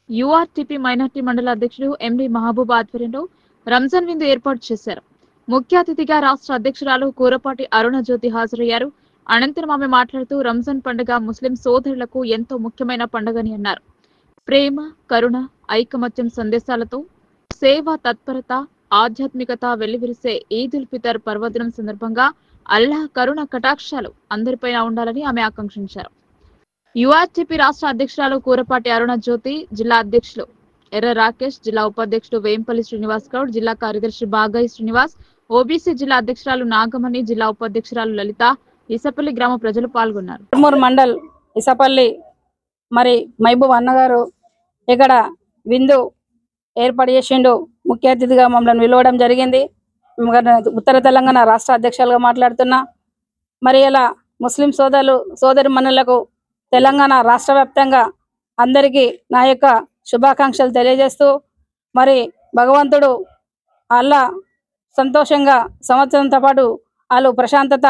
యూఆర్టీపీ మైనార్టీ మండల అధ్యక్షుడు ఎండి మహబూబ్ ఆధ్వర్యంలో రంజాన్ విందు ఏర్పాటు చేశారు. ముఖ్య అతిథిగా రాష్ట్ర అధ్యక్షురాలు కూరపాటి అరుణజ్యోతి హాజరయ్యారు. అనంతరం ఆమె మాట్లాడుతూ రంజాన్ పండుగ ముస్లిం సోదరులకు ఎంతో ముఖ్యమైన పండుగని అన్నారు. ప్రేమ, కరుణ, ఐకమత్యం సందేశాలతో సేవ తత్పరత, ఆధ్యాత్మికత వెల్లివిరిసే ఈద్ ఉల్ ఫితర్ పర్వదినం సందర్భంగా అల్లాహ్ కరుణ కటాక్షాలు అందరిపైన ఉండాలని ఆమె ఆకాంక్షించారు. యూఆర్టీపీ రాష్ట్ర అధ్యక్షురాలు కూరపాటి అరుణజ్యోతి, జిల్లా అధ్యక్షులు ఎర్ర రాకేష్, జిల్లా ఉపాధ్యక్షుడు వేంపల్లి శ్రీనివాస్ గౌడ్, జిల్లా కార్యదర్శి బాగాయి శ్రీనివాస్, ఓబీసీ జిల్లా అధ్యక్షురాలు నాగమణి, జిల్లా ఉపాధ్యక్షురాలు లలిత, ఇసపల్లి గ్రామ ప్రజలు పాల్గొన్నారు. ఆర్మూర్ మండల్ ఇసపల్లి మరి మహబూబ్ అన్నగారు ఇక్కడ విందు ఏర్పాటు చేసిండు. ముఖ్య అతిథిగా మమ్మల్ని పిలవడం జరిగింది. ఉత్తర తెలంగాణ రాష్ట్ర అధ్యక్షులుగా మాట్లాడుతున్నా. మరి ఇలా ముస్లిం సోదరి మనులకు తెలంగాణ రాష్ట్ర వ్యాప్తంగా అందరికీ నా యొక్క శుభాకాంక్షలు తెలియజేస్తూ మరి భగవంతుడు అల్లా సంతోషంగా సంవత్సరంతో పాటు వాళ్ళు ప్రశాంతత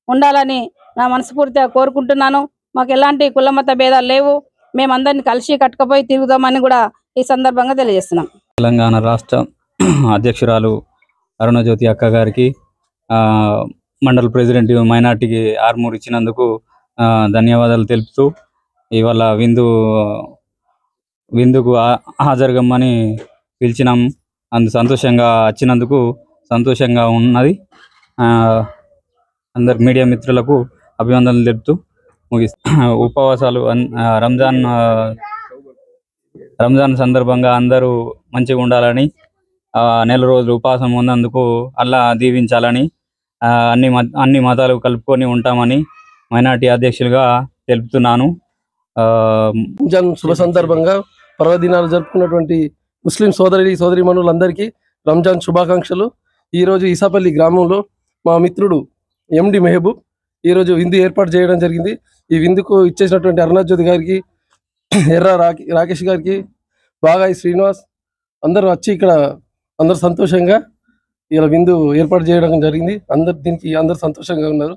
ఉండాలని నా మనస్ఫూర్తిగా కోరుకుంటున్నాను. మాకు ఎలాంటి కులమత భేదాలు లేవు. మేమందరినీ కలిసి కట్టుకుపోయి తిరుగుదామని కూడా ఈ సందర్భంగా తెలియజేస్తున్నాం. తెలంగాణ రాష్ట్ర అధ్యక్షురాలు అరుణజ్యోతి అక్క గారికి మండల ప్రెసిడెంట్ మైనార్టీకి ఆర్మూర్ ఇచ్చినందుకు ధన్యవాదాలు తెలుపుతూ ఇవాళ విందుకు హాజరుగమ్మని పిలిచినాం. సంతోషంగా వచ్చినందుకు సంతోషంగా ఉన్నది. అందరు మీడియా మిత్రులకు అభినందనలు తెలుపుతూ ఉపవాసాలు రంజాన్ సందర్భంగా అందరూ మంచిగా ఉండాలని, నెల రోజులు ఉపవాసం ఉన్నందుకు అల్లా దీవించాలని, అన్ని మతాలు కలుపుకొని ఉంటామని మైనార్టీ అధ్యక్షులుగా తెలుపుతున్నాను. రంజాన్ శుభ సందర్భంగా పర్వదినాలు జరుపుకున్నటువంటి ముస్లిం సోదరిమణులందరికీ రంజాన్ శుభాకాంక్షలు. ఈరోజు ఈసాపల్లి గ్రామంలో మా మిత్రుడు ఎండి మెహబూబ్ ఈరోజు విందు ఏర్పాటు చేయడం జరిగింది. ఈ విందుకు ఇచ్చేసినటువంటి అరుణజ్యోతి గారికి, ఎర్ర రాకేష్ గారికి, బాగాయి శ్రీనివాస్ అందరూ వచ్చి ఇక్కడ అందరు సంతోషంగా ఇలా విందు ఏర్పాటు చేయడం జరిగింది. అందరు సంతోషంగా ఉన్నారు.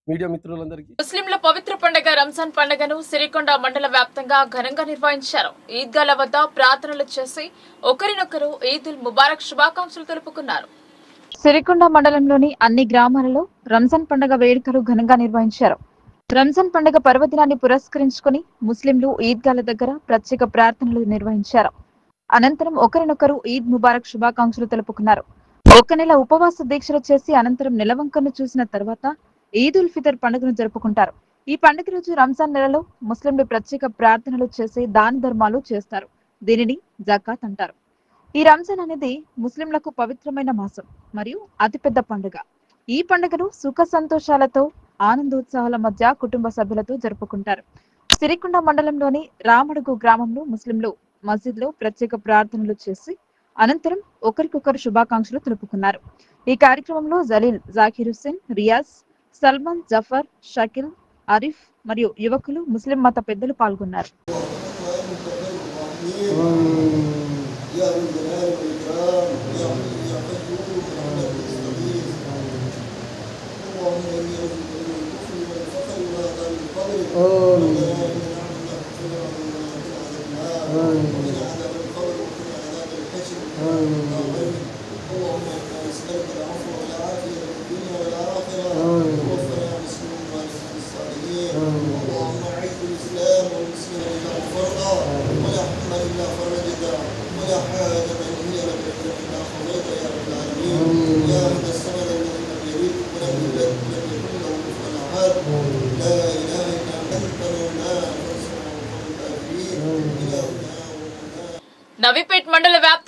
మీడియా మిత్రులందరికీ ముస్లింల పవిత్ర పండుగ రంజాన్ పండుగను సిరికొండ మండల వ్యాప్తంగా ఘనంగా నిర్వహించారు. ఈద్గాల వద్ద ప్రార్థనలు చేసి ఒకరినొకరు ఈద్ ఉల్ ముబారక్ శుభాకాంక్షలు తెలుపుకున్నారు. సిరికొండ మండలంలోని అన్ని గ్రామాలలో రంజాన్ పండుగ వేడుకలు ఘనంగా నిర్వహించారు. రంజాన్ పండుగ పర్వదినాన్ని పురస్కరించుకుని ముస్లింలు ఈద్గాల దగ్గర ప్రత్యేక ప్రార్థనలు నిర్వహించారు. అనంతరం ఒకరినొకరు ఈద్ ముబారక్ శుభాకాంక్షలు తెలుపుకున్నారు. ఒక నెల ఉపవాస దీక్షలు చేసి అనంతరం నెలవంకను చూసిన తర్వాత ఈద్ ఉల్ ఫితర్ పండుగను జరుపుకుంటారు. ఈ పండుగ రోజు రంజాన్ నెలలో ముస్లింలు ప్రత్యేక ప్రార్థనలు చేసి దాన ధర్మాలు చేస్తారు. దీనిని జకాత్ అంటారు. ఈ రంజాన్ అనేది ముస్లింలకు పవిత్రమైన మాసం మరియు అతిపెద్ద పండుగ. ఈ పండుగను సుఖ సంతోషాలతో ఆనందోత్సాహాల మధ్య కుటుంబ సభ్యులతో జరుపుకుంటారు. సిరికొండ మండలంలోని రామడుగు గ్రామంలో ముస్లింలు మస్జిద్లో ప్రత్యేక ప్రార్థనలు చేసి అనంతరం ఒకరికొకరు శుభాకాంక్షలు తెలుపుకున్నారు. ఈ కార్యక్రమంలో జలీల్, జాకిర్ హుస్సేన్, రియాజ్, సల్మాన్, జఫర్, షకీల్, ఆరిఫ్ మరియు యువకులు, ముస్లిం మత పెద్దలు పాల్గొన్నారు.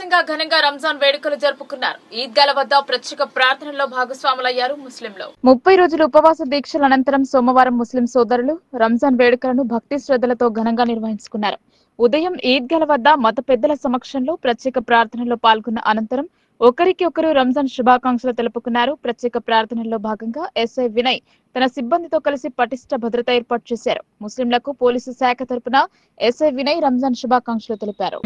దేశవ్యాప్తంగా ఘనంగా రంజాన్ వేడుకలు జరుపుకున్నారు. ఈద్గాల వద్ద ప్రత్యేక ప్రార్థనల్లో భాగస్వాములయ్యారు ముస్లింలు. 30 రోజుల ఉపవాస దీక్షల అనంతరం సోమవారం ముస్లిం సోదరులు రంజాన్ వేడుకలను భక్తి శ్రద్ధలతో ఘనంగా నిర్వహించుకున్నారు. ఉదయం ఈద్గాల వద్ద మత పెద్దల సమక్షంలో ప్రత్యేక ప్రార్థనలో పాల్గొన్న అనంతరం ఒకరికి ఒకరు రంజాన్ శుభాకాంక్షలు తెలుపుకున్నారు. ప్రత్యేక ప్రార్థనల్లో భాగంగా ఎస్ఐ వినయ్ తన సిబ్బందితో కలిసి పటిష్ట భద్రత ఏర్పాటు చేశారు. ముస్లింలకు పోలీసు శాఖ తరపున ఎస్ఐ వినయ్ రంజాన్ శుభాకాంక్షలు తెలిపారు.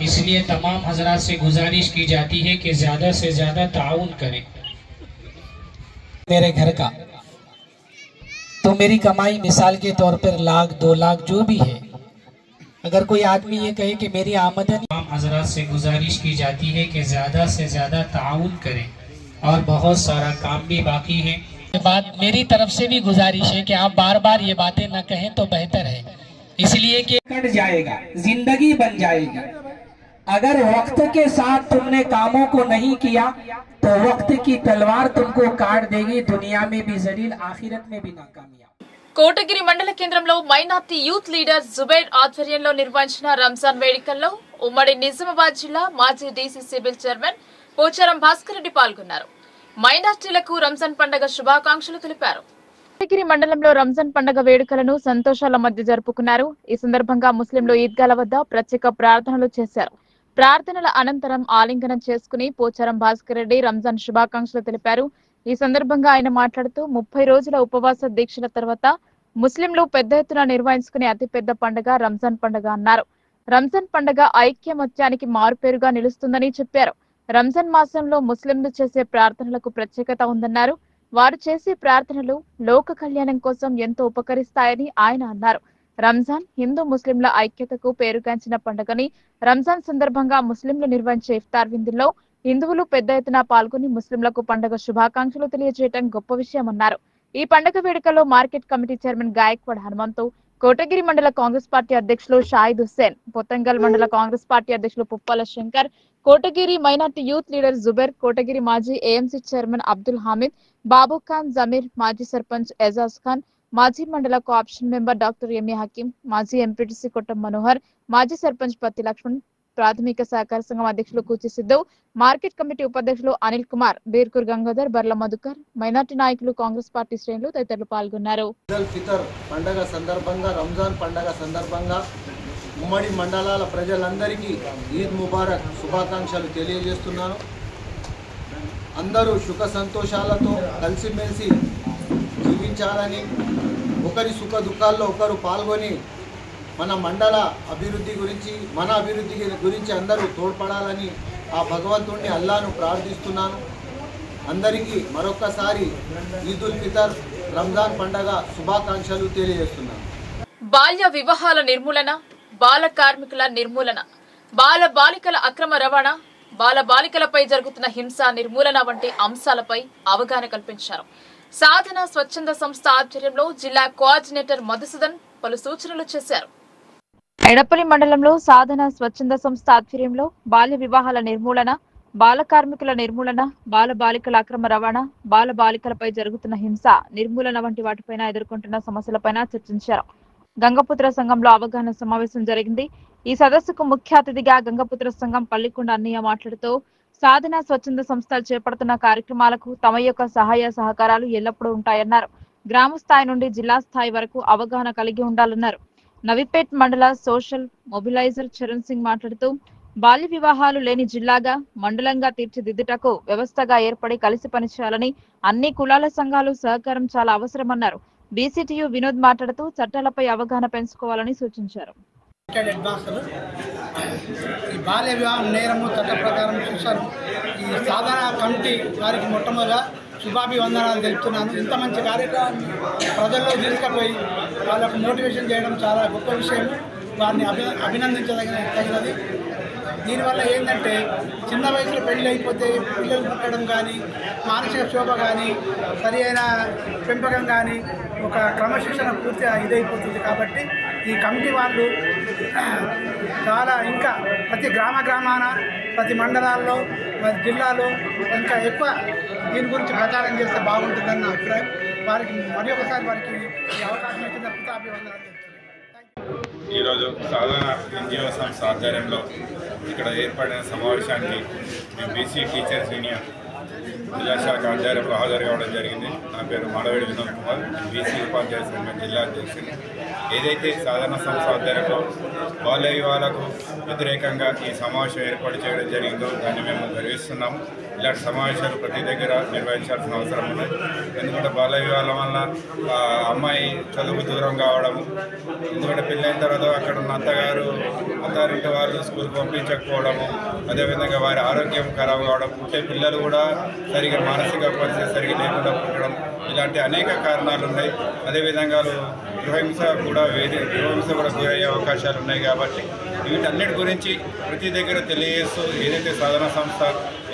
इसलिए तमाम हजरात से गुजारिश की जाती है कि ज्यादा से ज्यादा ताउन करें। मेरे घर का तो मेरी कमाई मिसाल के तौर पर 1 लाख 2 लाख जो भी है, अगर कोई आदमी ये कहे कि मेरी आमदनी, तमाम हजरात से गुजारिश की जाती है कि ज्यादा से ज्यादा ताउन करें और बहुत सारा काम भी बाकी है। बात मेरी तरफ से भी गुजारिश है कि आप बार बार ये बातें न कहें तो बेहतर है, इसलिए कि कट जाएगा, जिंदगी बन जाएगी। अगर वक्त के साथ तुमने कामों को नहीं किया तो वक्त की तलवार तुमको काट देगी, दुनिया में भी जलील, आखिरत में भी नाकामयाब। కోటగిరి మండల కేంద్రంలో మైనార్టీ యూత్ లీడర్ జుబైర్ ఆధ్వర్యంలో నిర్వహించిన రంజాన్ వేడుకల్లో ఉమ్మడి నిజామాబాద్ జిల్లా మాజీ DC civil chairman Pocharam Bhaskar Reddy పాల్గొన్నారు. మైనార్టీలకు రంజాన్ పండుగ శుభాకాంక్షలు తెలిపారు. కోటగిరి మండలంలో రంజాన్ పండుగ వేడుకలను సంతోషాల మధ్య జరుపుకున్నారు. ఈ సందర్భంగా ముస్లింలు ఈద్గాల వద్ద ప్రత్యేక ప్రార్థనలు చేశారు. ప్రార్థనల అనంతరం ఆలింగనం చేసుకుని పోచారం భాస్కర్ రెడ్డి రంజాన్ శుభాకాంక్షలు తెలిపారు. ఈ సందర్భంగా ఆయన మాట్లాడుతూ 30 రోజుల ఉపవాస దీక్షల తర్వాత ముస్లింలు పెద్ద ఎత్తున నిర్వహించుకునే అతిపెద్ద పండుగ రంజాన్ పండుగ అన్నారు. రంజాన్ పండుగ ఐక్యమత్యానికి మారుపేరుగా నిలుస్తుందని చెప్పారు. రంజాన్ మాసంలో ముస్లింలు చేసే ప్రార్థనలకు ప్రత్యేకత ఉందన్నారు. వారు చేసే ప్రార్థనలు లోక కళ్యాణం కోసం ఎంతో ఉపకరిస్తాయని ఆయన అన్నారు. రంజాన్ హిందూ ముస్లింల ఐక్యతకు పేరుగాంచిన పండుగని రంజాన్ సందర్భంగా ముస్లింలు నిర్వహించే ఇఫ్తార్ విందుల్లో హిందువులు పెద్ద ఎత్తున పాల్గొని ముస్లింలకు పండుగ శుభాకాంక్షలు తెలియజేయడం గొప్ప విషయమన్నారు. ఈ పండుగ వేడుకలో market committee chairman Gaikwad Hanumanthu, Kotagiri మండల కాంగ్రెస్ పార్టీ అధ్యక్షులు షాహిద్ హుస్సేన్, పొత్తంగల్ మండల కాంగ్రెస్ పార్టీ అధ్యక్షులు Puppala Shankar, Kotagiri minority youth leader Zubair, Kotagiri మాజీ ఏఎంసీ చైర్మన్ అబ్దుల్ హామిద్, బాబు ఖాన్ జమీర్, మాజీ సర్పంచ్ ఎజాజ్ ఖాన్, మాజీ మండల co-option member doctor MA Hakeem, మాజీ ఎంపీటీసీ కొట్టం మనోహర్, మాజీ సర్పంచ్ పత్తి లక్ష్మణ్, ప్రాథమిక సహకార సంఘం అధ్యక్షులు కూచి సిద్ధు, మార్కెట్ కమిటీ ఉపాధ్యక్షులు అనిల్ కుమార్, బీర్కూర్ గంగాధర్, బర్ల మధుకర్, మైనార్టీ నాయకులు, కాంగ్రెస్ పార్టీ శ్రేణులు తదితరులు పాల్గొన్నారు. ఫితర్ పండగ సందర్భంగా, రంజాన్ పండగ సందర్భంగా ఉమ్మడి మండలాల ప్రజలందరికీ ఈద్ ముబారక్ శుభాకాంక్షలు తెలియజేస్తున్నాను. అందరూ సుఖ సంతోషాలతో కలిసిమెలిసి జీవించాలని, ఒకరి సుఖ దుఃఖాల్లో ఒకరు పాల్గొని మన మండల అభివృద్ధి గురించి, మన అభివృద్ధి గురించి అందరూ తోడ్పడాలని ఆ భగవంతుడిని అల్లాను ప్రార్థిస్తున్నాను. అందరికీ మరొకసారి ఈదుల్ ఫితర్ రంజాన్ పండగ శుభాకాంక్షలు తెలియజేస్తున్నాను. బాల్య వివాహాల నిర్మూలన, బాల కార్మికుల నిర్మూలన, బాల బాలికల అక్రమ రవాణా, బాల బాలికలపై జరుగుతున్న హింస నిర్మూలన వంటి అంశాలపై అవగాహన కల్పించారు. సాధన స్వచ్ఛంద సంస్థ ఆధ్వర్యంలో జిల్లా కోఆర్డినేటర్ మధుసూదన్ పలు సూచనలు చేశారు. ఎడపల్లి మండలంలో సాధన స్వచ్ఛంద సంస్థ ఆధ్వర్యంలో బాల్య వివాహాల నిర్మూలన, బాల కార్మికుల నిర్మూలన, బాల బాలికల అక్రమ రవాణా, బాల బాలికలపై జరుగుతున్న హింస నిర్మూలన వంటి వాటిపైన ఎదుర్కొంటున్న సమస్యలపైన చర్చించారు. గంగపుత్ర సంఘంలో అవగాహన సమావేశం జరిగింది. ఈ సదస్సుకు ముఖ్య అతిథిగా గంగపుత్ర సంఘం పల్లికొండ అన్నయ్య మాట్లాడుతూ సాధన స్వచ్ఛంద సంస్థలు చేపడుతున్న కార్యక్రమాలకు తమ యొక్క సహాయ సహకారాలు ఎల్లప్పుడూ ఉంటాయన్నారు. గ్రామ స్థాయి నుండి జిల్లా స్థాయి వరకు అవగాహన కలిగి ఉండాలన్నారు. నవీపేట్ మండల సోషల్ మొబిలైజర్ చరణ్ సింగ్ మాట్లాడుతూ బాల్య వివాహాలు లేని జిల్లాగా, మండలంగా తీర్చిదిద్దుటకు వ్యవస్థగా ఏర్పడి కలిసి పనిచేయాలని, అన్ని కులాల సంఘాలు సహకారం చాలా అవసరమన్నారు. బీసీటీయూ వినోద్ మాట్లాడుతూ చట్టాలపై అవగాహన పెంచుకోవాలని సూచించారు. ఈ బాల్య వివాహం నేరము చట్ట ప్రకారం చూశారు. ఈ సాధన కమిటీ వారికి మొట్టమొదట శుభాభివందనాలు తెలుపుతున్నాను. ఇంత మంచి కార్యక్రమాన్ని ప్రజల్లో తీసుకుపోయి వాళ్ళకు మోటివేషన్ చేయడం చాలా గొప్ప విషయం. వారిని అభినందించదగినది. దీనివల్ల ఏంటంటే చిన్న వయసులో పెళ్ళి అయిపోతే పిల్లలు పుట్టడం కానీ, మానసిక శోభ కానీ, సరి అయిన పెంపకం కానీ ఒక క్రమశిక్షణ పూర్తిగా ఇదైపోతుంది. కాబట్టి ఈ కమిటీ వాళ్ళు చాలా ఇంకా ప్రతి గ్రామాన, ప్రతి మండలాల్లో, ప్రతి జిల్లాలో ఇంకా ఎక్కువ దీని గురించి ప్రచారం చేస్తే బాగుంటుందని నా అభిప్రాయం. వారికి మరి ఒకసారి వారికి ఈ అవకాశం ఇచ్చిన అభివందనాలు. ఈరోజు సాధారణ ఎన్జిఓ సంస్థ ఆధ్వర్యంలో ఇక్కడ ఏర్పడిన సమావేశానికి మేము బీసీ టీచర్స్ యూనియన్ జిల్లా శాఖ ఆధ్వర్యంలో హాజరు కావడం జరిగింది. నా పేరు మాడవేడి వినోద్ కుమార్, బీసీ ఉపాధ్యాయ సంఘం జిల్లా అధ్యక్షుడు. ఏదైతే సాధారణ సంస్థ ఆధ్వర్యంలో బాల్య వివాహాలకు వ్యతిరేకంగా ఈ సమావేశం ఏర్పాటు చేయడం జరిగిందో దాన్ని మేము గర్విస్తున్నాము. ఇలాంటి సమావేశాలు ప్రతి దగ్గర నిర్వహించాల్సిన అవసరం ఉంది. ఎందుకంటే బాల్య వివాహాల వల్ల అమ్మాయి చదువుకు దూరం కావడము, ఎందుకంటే పెళ్ళైన తర్వాత అక్కడ ఉన్న అత్తారింటి వాళ్ళు స్కూల్కి పంపించకపోవడము, అదేవిధంగా వారి ఆరోగ్యం ఖరాబ్ కావడం, పుట్టే పిల్లలు కూడా సరిగా మానసిక పరిస్థితి సరిగా లేకుండా పుట్టడం, ఇలాంటి అనేక కారణాలు ఉన్నాయి. అదేవిధంగా గృహహింస కూడా గురయ్యే అవకాశాలు ఉన్నాయి. కాబట్టి వీటన్నిటి గురించి ప్రతి దగ్గర తెలియజేస్తూ ఏదైతే సాధారణ సంస్థ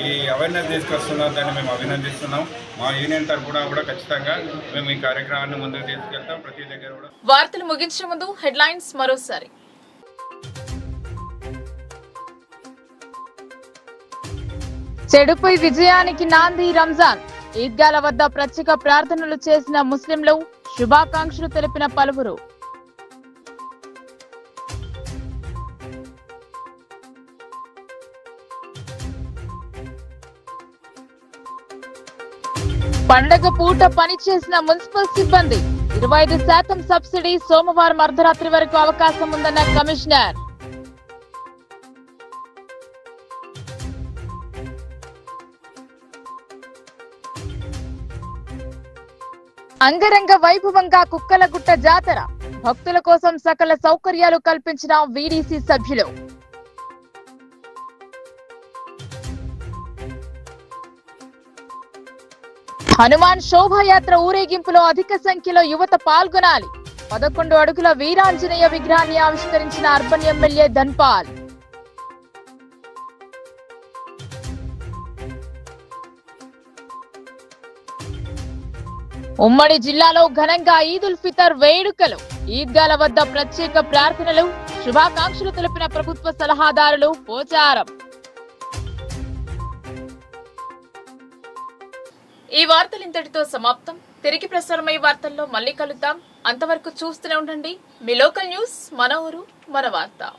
ఈ అవేర్నెస్ తీసుకొస్తుందో దాన్ని మేము అభినందిస్తున్నాం. మా యూనియన్ తరఫున కూడా ఖచ్చితంగా మేము ఈ కార్యక్రమాన్ని ముందుకు తీసుకెళ్తాం. ప్రతి దగ్గర కూడా. వార్తలు ముగించే ముందు హెడ్లైన్స్ మరోసారి. చెడుపై విజయానికి నాంది రంజాన్. ఈద్గాల వద్ద ప్రత్యేక ప్రార్థనలు చేసిన ముస్లింలు, శుభాకాంక్షలు తెలిపిన పలువురు. పండగ పూట పనిచేసిన మున్సిపల్ సిబ్బంది 25% సబ్సిడీ సోమవారం అర్ధరాత్రి వరకు అవకాశం ఉందన్న కమిషనర్. అంగరంగ వైభవంగా కుక్కలగుట్ట జాతర. భక్తుల కోసం సకల సౌకర్యాలు కల్పించిన వీడీసీ సభ్యులు. హనుమాన్ శోభాయాత్ర ఊరేగింపులో అధిక సంఖ్యలో యువత పాల్గొనాలి. 11 అడుగుల వీరాంజనేయ విగ్రహాన్ని ఆవిష్కరించిన అర్బన్ ఎమ్మెల్యే ధన్పాల్. ఉమ్మడి జిల్లాలో ఘనంగా ఈదుల్ ఫితర్ వేడుకలు. ఈద్గాల వద్ద ప్రత్యేక ప్రార్థనలు, శుభాకాంక్షలు తెలిపిన ప్రభుత్వ సలహాదారులు, పోచారం. ఈ వార్తలు ఇంతటితో సమాప్తం. తిరిగి ప్రసారమయ్యే వార్తల్లో మళ్ళీ కలుద్దాం. అంతవరకు చూస్తూనే ఉండండి మీ లోకల్ న్యూస్, మన ఊరు మన వార్త.